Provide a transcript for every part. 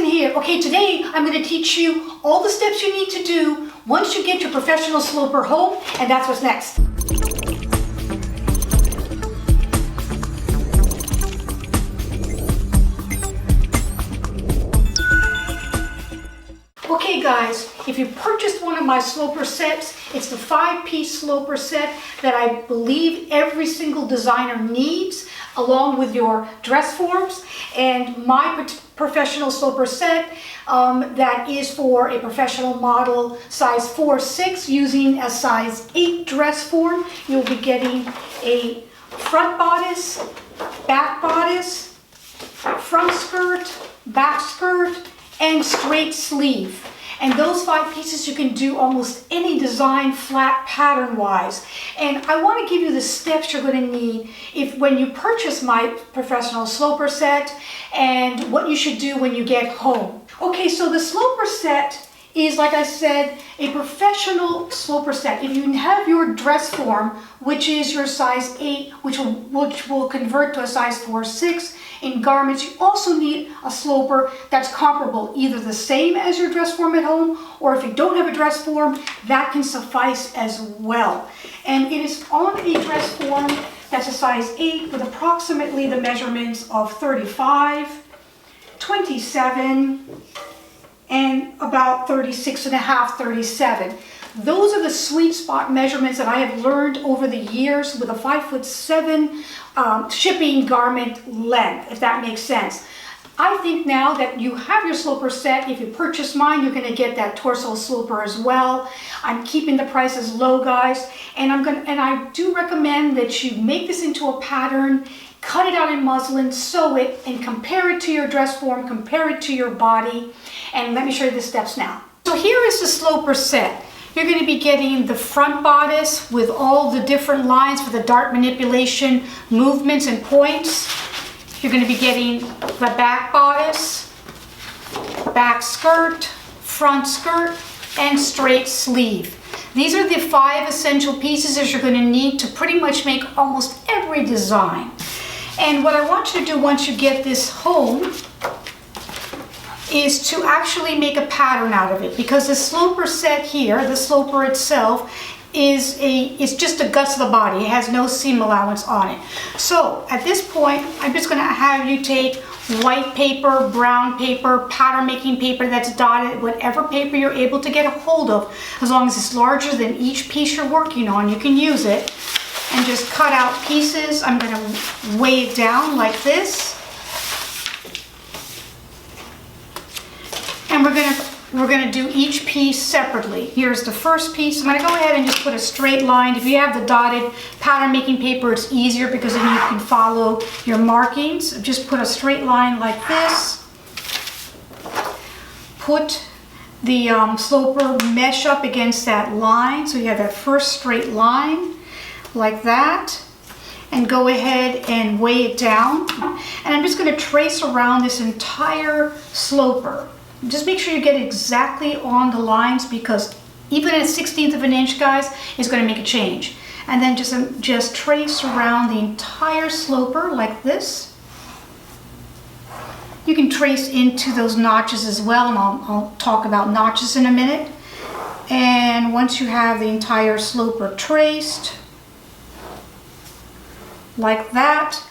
listen here. Okay, today I'm going to teach you all the steps you need to do once you get your professional sloper home, and that's what's next. Okay guys, if you purchased one of my sloper sets, it's the 5-piece sloper set that I believe every single designer needs, along with your dress forms. And my professional sloper set that is for a professional model size 4-6 using a size 8 dress form. You'll be getting a front bodice, back bodice, front skirt, back skirt, and straight sleeve. And those 5 pieces you can do almost any design, flat pattern wise. And I want to give you the steps you're going to need when you purchase my professional sloper set, and what you should do when you get home. Okay, so the sloper set is, like I said, a professional sloper set. If you have your dress form, which is your size 8, which will convert to a size 4-6 in garments, you also need a sloper that's comparable, either the same as your dress form at home, or if you don't have a dress form, that can suffice as well. And it is on a dress form that's a size 8 with approximately the measurements of 35, 27, and about 36.5, 37. Those are the sweet spot measurements that I have learned over the years with a 5'7" shipping garment length, if that makes sense. I think now that you have your sloper set, if you purchase mine, you're going to get that torso sloper as well. I'm keeping the prices low, guys, and I do recommend that you make this into a pattern, cut it out in muslin, sew it, and compare it to your dress form, compare it to your body. And let me show you the steps now. So here is the sloper set. You're going to be getting the front bodice with all the different lines for the dart manipulation, movements, and points. You're going to be getting the back bodice, back skirt, front skirt, and straight sleeve. These are the 5 essential pieces that you're going to need to pretty much make almost every design. And what I want you to do once you get this home is to actually make a pattern out of it, because the sloper set here, the sloper itself, is just the guts of the body. It has no seam allowance on it. So at this point, I'm just going to have you take white paper, brown paper, pattern making paper that's dotted, whatever paper you're able to get a hold of. As long as it's larger than each piece you're working on, you can use it. And just cut out pieces. I'm going to weigh it down like this. And we're gonna do each piece separately. Here's the first piece. I'm gonna go ahead and just put a straight line. If you have the dotted pattern making paper, it's easier because then you can follow your markings. Just put a straight line like this. Put the sloper mesh up against that line, so you have that first straight line like that. And go ahead and weigh it down. And I'm just gonna trace around this entire sloper. Just make sure you get exactly on the lines, because even at 1/16 of an inch, guys, is going to make a change. And then just trace around the entire sloper like this. You can trace into those notches as well, and I'll talk about notches in a minute. And once you have the entire sloper traced like that,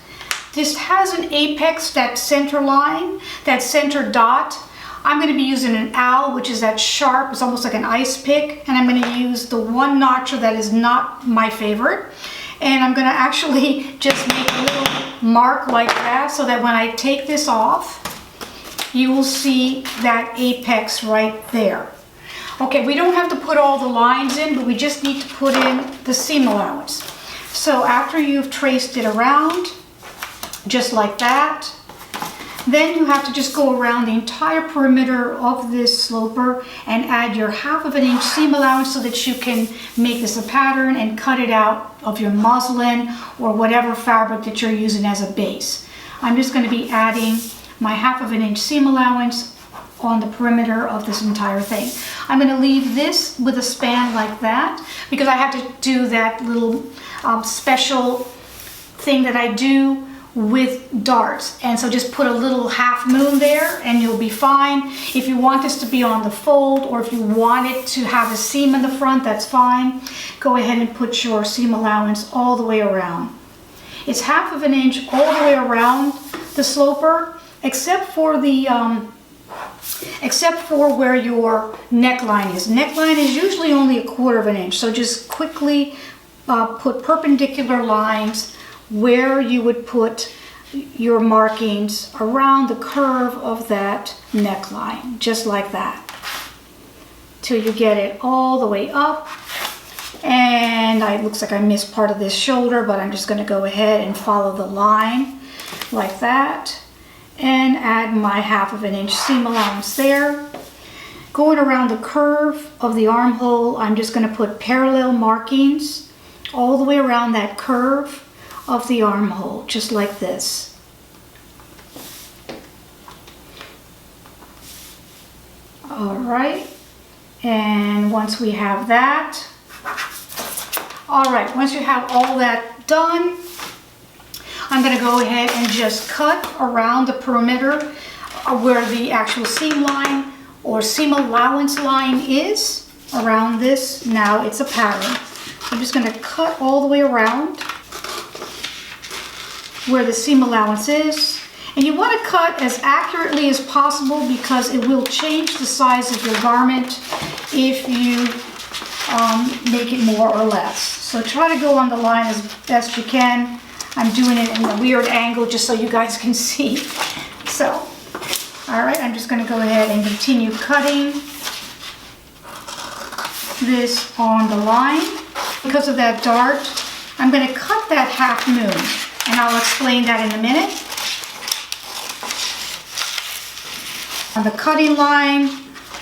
this has an apex, that center line, that center dot. I'm going to be using an owl, which is that sharp, it's almost like an ice pick, and I'm going to use the one notcher that is not my favorite. And I'm going to actually just make a little mark like that, so that when I take this off, you will see that apex right there. Okay, we don't have to put all the lines in, but we just need to put in the seam allowance. So after you've traced it around, just like that, then you have to just go around the entire perimeter of this sloper and add your 1/2 inch seam allowance so that you can make this a pattern and cut it out of your muslin or whatever fabric that you're using as a base. I'm just going to be adding my 1/2 inch seam allowance on the perimeter of this entire thing. I'm going to leave this with a span like that because I have to do that little special thing that I do with darts. And so just put a little half moon there and you'll be fine. If you want this to be on the fold, or if you want it to have a seam in the front, that's fine. Go ahead and put your seam allowance all the way around. It's 1/2 inch all the way around the sloper, except for where your neckline is. Neckline is usually only 1/4 inch, so just quickly put perpendicular lines where you would put your markings around the curve of that neckline, just like that, till you get it all the way up. And it looks like I missed part of this shoulder, but I'm just going to go ahead and follow the line like that and add my 1/2 inch seam allowance there. Going around the curve of the armhole, I'm just going to put parallel markings all the way around that curve of the armhole, just like this. All right, and once we have that, once you have all that done, I'm going to go ahead and just cut around the perimeter where the actual seam line or seam allowance line is, around this. Now it's a pattern. I'm just going to cut all the way around where the seam allowance is. And you want to cut as accurately as possible because it will change the size of your garment if you make it more or less. So try to go on the line as best you can. I'm doing it in a weird angle just so you guys can see. So, all right, I'm just going to go ahead and continue cutting this on the line. Because of that dart, I'm going to cut that 1/2 moon, and I'll explain that in a minute. On the cutting line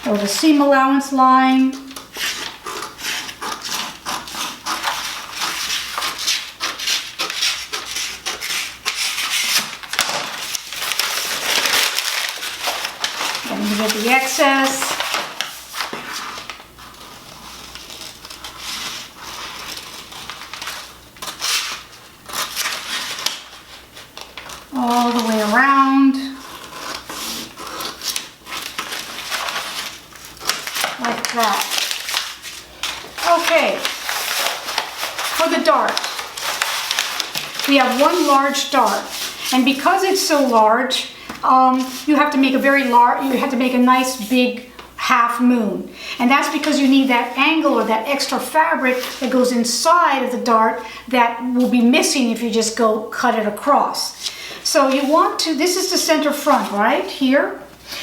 or the seam allowance line, and you get the excess. All the way around, like that. Okay, for the dart, we have one large dart, and because it's so large, you have to make a nice big 1/2 moon, and that's because you need that angle or that extra fabric that goes inside of the dart that will be missing if you just go cut it across. So you want to, this is the center front right here.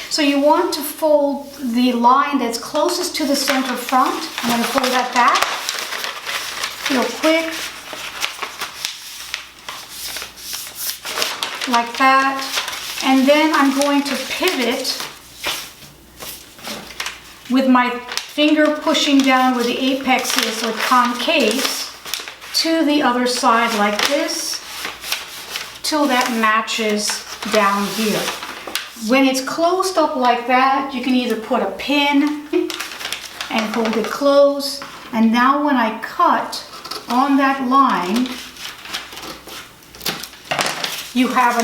So you want to fold the line that's closest to the center front. I'm going to fold that back real quick, like that. And then I'm going to pivot with my finger pushing down where the apex is, so it concaves, to the other side like this, till that matches down here. When it's closed up like that, you can either put a pin and hold it closed. And now when I cut on that line, you have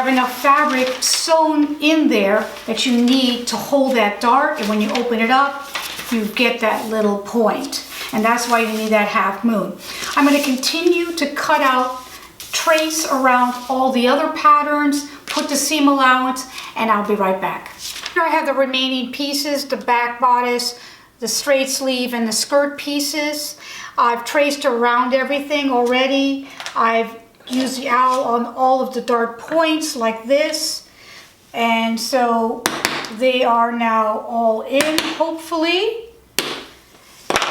enough fabric sewn in there that you need to hold that dart, and when you open it up, you get that little point. And that's why you need that 1/2 moon. I'm going to continue to cut out, trace around all the other patterns, put the seam allowance, and I'll be right back. Here I have the remaining pieces, the back bodice, the straight sleeve, and the skirt pieces. I've traced around everything already. I've used the owl on all of the dart points like this, and so they are now all in, hopefully.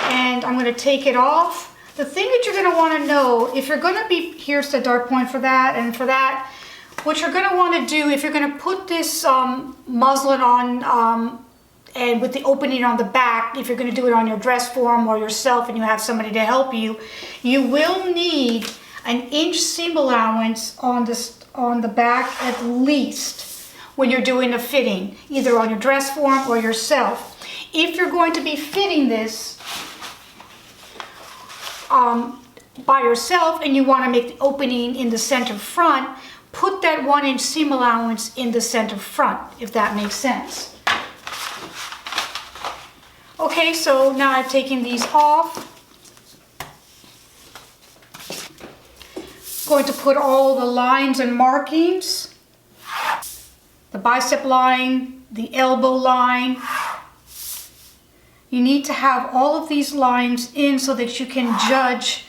And I'm going to take it off. The thing that you're going to want to know, if you're going to be, here's the dart point for that, and for that, what you're going to want to do, if you're going to put this muslin on, and with the opening on the back, if you're going to do it on your dress form or yourself and you have somebody to help you, you will need an inch seam allowance on the back at least when you're doing the fitting, either on your dress form or yourself. If you're going to be fitting this, by yourself and you want to make the opening in the center front, put that 1-inch seam allowance in the center front, if that makes sense. Okay, so now I've taken these off. Going to put all the lines and markings, the bicep line, the elbow line. You need to have all of these lines in so that you can judge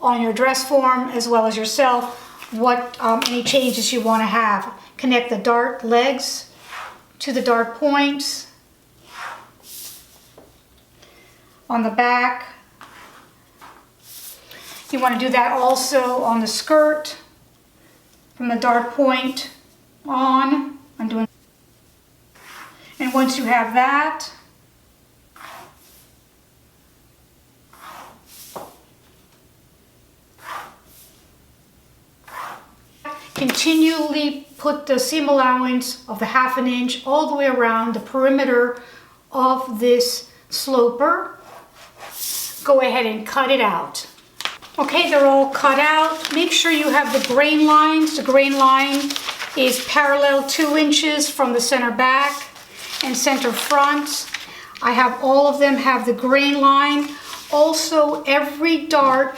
on your dress form as well as yourself what any changes you want to have. Connect the dart legs to the dart points on the back. You want to do that also on the skirt from the dart point on. And once you have that, continually put the seam allowance of the 1/2 inch all the way around the perimeter of this sloper. Go ahead and cut it out. Okay, they're all cut out. Make sure you have the grain lines. The grain line is parallel 2 inches from the center back and center front. I have all of them have the grain line. Also, every dart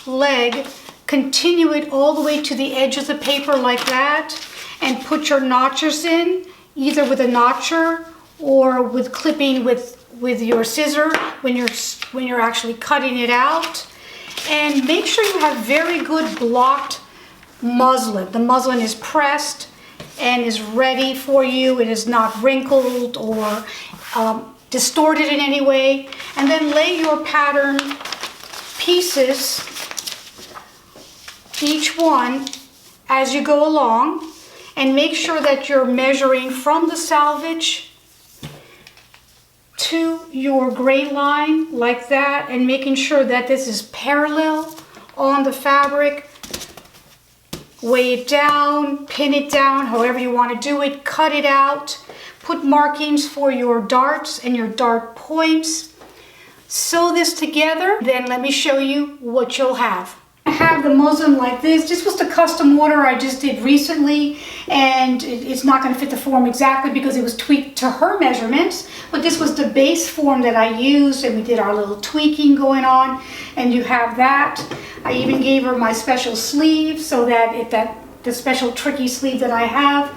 leg, continue it all the way to the edge of the paper like that and put your notchers in, either with a notcher or with clipping with your scissor when you're actually cutting it out. And make sure you have very good blocked muslin. The muslin is pressed and is ready for you. It is not wrinkled or distorted in any way. And then lay your pattern pieces, each one, as you go along, and make sure that you're measuring from the selvage to your grain line like that, and making sure that this is parallel on the fabric. Weigh it down, pin it down, however you want to do it, cut it out, put markings for your darts and your dart points. Sew this together, then let me show you what you'll have. I have the muslin like this. This was the custom order I just did recently, and it's not going to fit the form exactly because it was tweaked to her measurements, but this was the base form that I used, and we did our little tweaking going on, and you have that. I even gave her my special sleeve so that the special tricky sleeve that I have,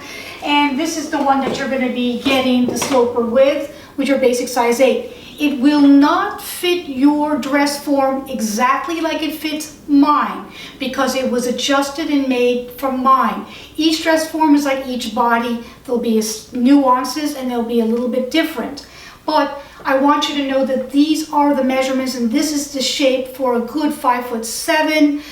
and this is the one that you're going to be getting the sloper with your basic size 8. It will not fit your dress form exactly like it fits mine because it was adjusted and made for mine. Each dress form is like each body. There'll be nuances and they'll be a little bit different. But I want you to know that these are the measurements and this is the shape for a good 5'7"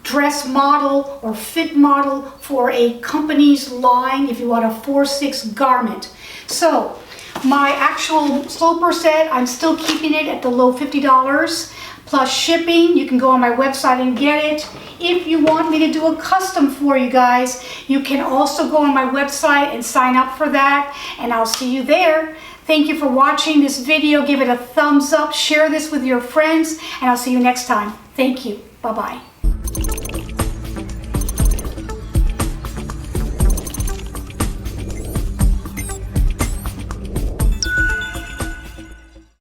dress model or fit model for a company's line if you want a 4/6 garment. So my actual sloper set, I'm still keeping it at the low $50 plus shipping. You can go on my website and get it. If you want me to do a custom for you guys, you can also go on my website and sign up for that, and I'll see you there. Thank you for watching this video. Give it a thumbs up, share this with your friends, and I'll see you next time. Thank you. Bye-bye.